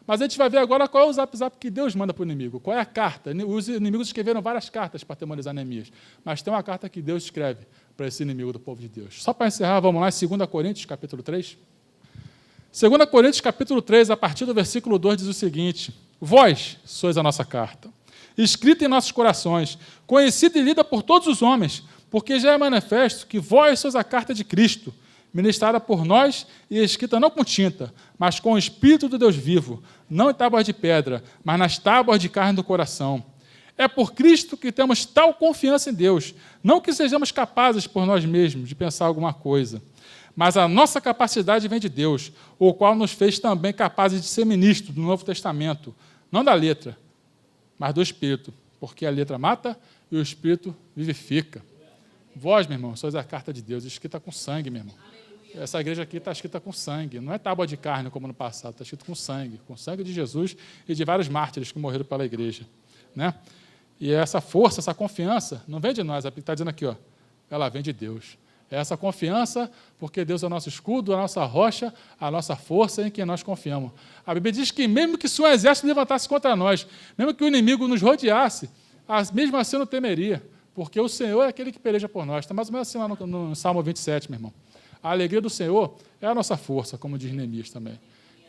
Mas a gente vai ver agora qual é o zap que Deus manda para o inimigo, qual é a carta. Os inimigos escreveram várias cartas para atemorizar Neemias, mas tem uma carta que Deus escreve para esse inimigo do povo de Deus. Só para encerrar, vamos lá, 2 Coríntios, capítulo 3. 2 Coríntios, capítulo 3, a partir do versículo 2, diz o seguinte, vós sois a nossa carta, escrita em nossos corações, conhecida e lida por todos os homens, porque já é manifesto que vós sois a carta de Cristo, ministrada por nós e escrita não com tinta, mas com o Espírito do Deus vivo, não em tábuas de pedra, mas nas tábuas de carne do coração. É por Cristo que temos tal confiança em Deus, não que sejamos capazes por nós mesmos de pensar alguma coisa, mas a nossa capacidade vem de Deus, o qual nos fez também capazes de ser ministros do Novo Testamento, não da letra, mas do Espírito, porque a letra mata e o Espírito vivifica. Vós, meu irmão, sois a carta de Deus, escrita com sangue, meu irmão. Essa igreja aqui está escrita com sangue, não é tábua de carne como no passado, está escrito com sangue de Jesus e de vários mártires que morreram pela igreja. Né? E essa força, essa confiança, não vem de nós, está dizendo aqui, ela vem de Deus. É essa confiança, porque Deus é o nosso escudo, a nossa rocha, a nossa força em quem nós confiamos. A Bíblia diz que mesmo que se um exército levantasse contra nós, mesmo que o inimigo nos rodeasse, mesmo assim eu não temeria, porque o Senhor é aquele que peleja por nós. Está mais ou menos assim lá no Salmo 27, meu irmão. A alegria do Senhor é a nossa força, como diz Neemias também.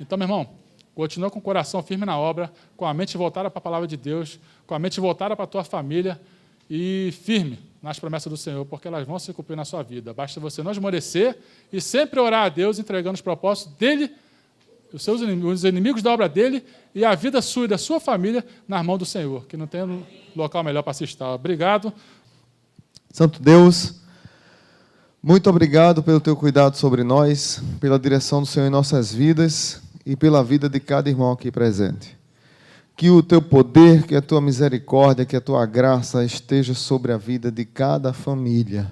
Então, meu irmão, continua com o coração firme na obra, com a mente voltada para a palavra de Deus, com a mente voltada para a tua família e firme nas promessas do Senhor, porque elas vão se cumprir na sua vida. Basta você não esmorecer e sempre orar a Deus, entregando os propósitos dEle, os inimigos da obra dEle e a vida sua e da sua família nas mãos do Senhor, que não tem local melhor para se estar. Obrigado. Santo Deus, muito obrigado pelo teu cuidado sobre nós, pela direção do Senhor em nossas vidas e pela vida de cada irmão aqui presente. Que o teu poder, que a tua misericórdia, que a tua graça esteja sobre a vida de cada família.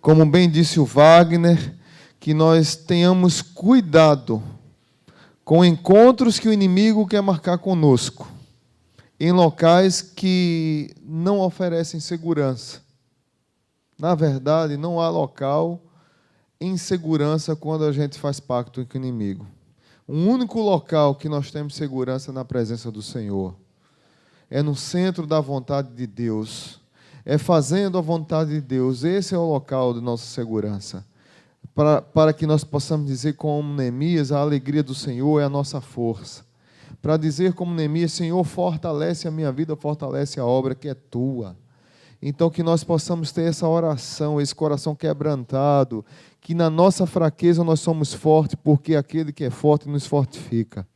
Como bem disse o Wagner, que nós tenhamos cuidado com encontros que o inimigo quer marcar conosco, em locais que não oferecem segurança. Na verdade, não há local em segurança quando a gente faz pacto com o inimigo. O único local que nós temos segurança é na presença do Senhor. É no centro da vontade de Deus. É fazendo a vontade de Deus. Esse é o local de nossa segurança. Para que nós possamos dizer como Neemias, a alegria do Senhor é a nossa força. Para dizer como Neemias, Senhor, fortalece a minha vida, fortalece a obra que é tua. Então, que nós possamos ter essa oração, esse coração quebrantado, que na nossa fraqueza nós somos fortes, porque aquele que é forte nos fortifica.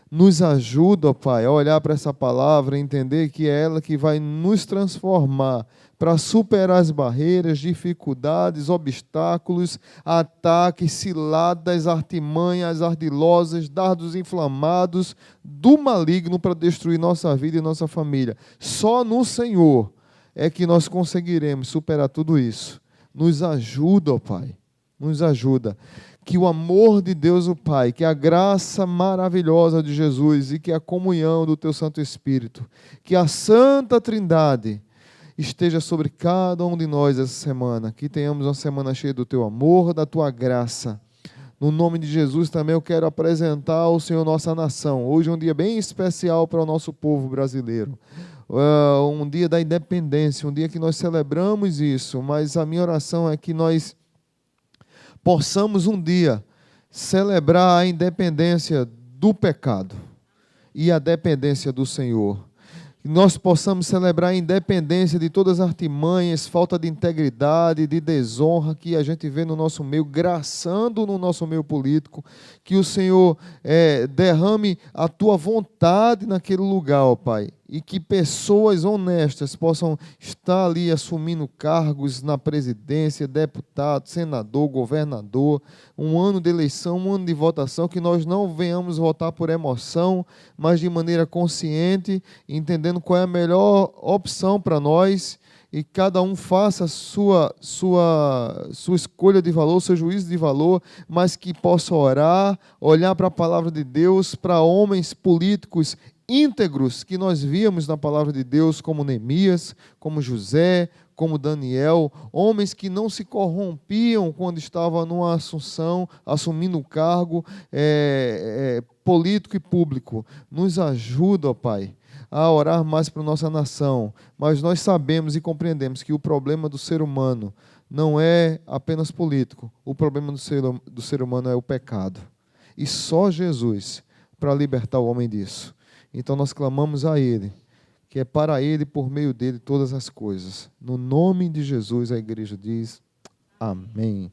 Nos ajuda, ó Pai, a olhar para essa palavra e entender que é ela que vai nos transformar para superar as barreiras, dificuldades, obstáculos, ataques, ciladas, artimanhas ardilosas, dardos inflamados do maligno para destruir nossa vida e nossa família. Só no Senhor é que nós conseguiremos superar tudo isso. Nos ajuda, ó Pai, nos ajuda. Que o amor de Deus, o Pai, que a graça maravilhosa de Jesus e que a comunhão do Teu Santo Espírito, que a Santa Trindade esteja sobre cada um de nós essa semana. Que tenhamos uma semana cheia do Teu amor, da Tua graça. No nome de Jesus também eu quero apresentar ao Senhor nossa nação. Hoje é um dia bem especial para o nosso povo brasileiro. Um dia da independência, um dia que nós celebramos isso, mas a minha oração é que nós possamos um dia celebrar a independência do pecado e a dependência do Senhor. Que nós possamos celebrar a independência de todas as artimanhas, falta de integridade, de desonra que a gente vê no nosso meio, graçando no nosso meio político. Que o Senhor derrame a Tua vontade naquele lugar, ó Pai. E que pessoas honestas possam estar ali assumindo cargos na presidência, deputado, senador, governador. Um ano de eleição, um ano de votação, que nós não venhamos votar por emoção, mas de maneira consciente, entendendo qual é a melhor opção para nós, e cada um faça a sua escolha de valor, seu juízo de valor, mas que possa orar, olhar para a palavra de Deus, para homens políticos íntegros que nós víamos na palavra de Deus, como Neemias, como José, como Daniel, homens que não se corrompiam quando estavam numa assunção, assumindo um cargo político e público. Nos ajuda, ó Pai, a orar mais para a nossa nação, mas nós sabemos e compreendemos que o problema do ser humano não é apenas político, o problema do ser humano é o pecado, e só Jesus para libertar o homem disso. Então nós clamamos a Ele, que é para Ele, por meio dEle, todas as coisas. No nome de Jesus, a igreja diz amém.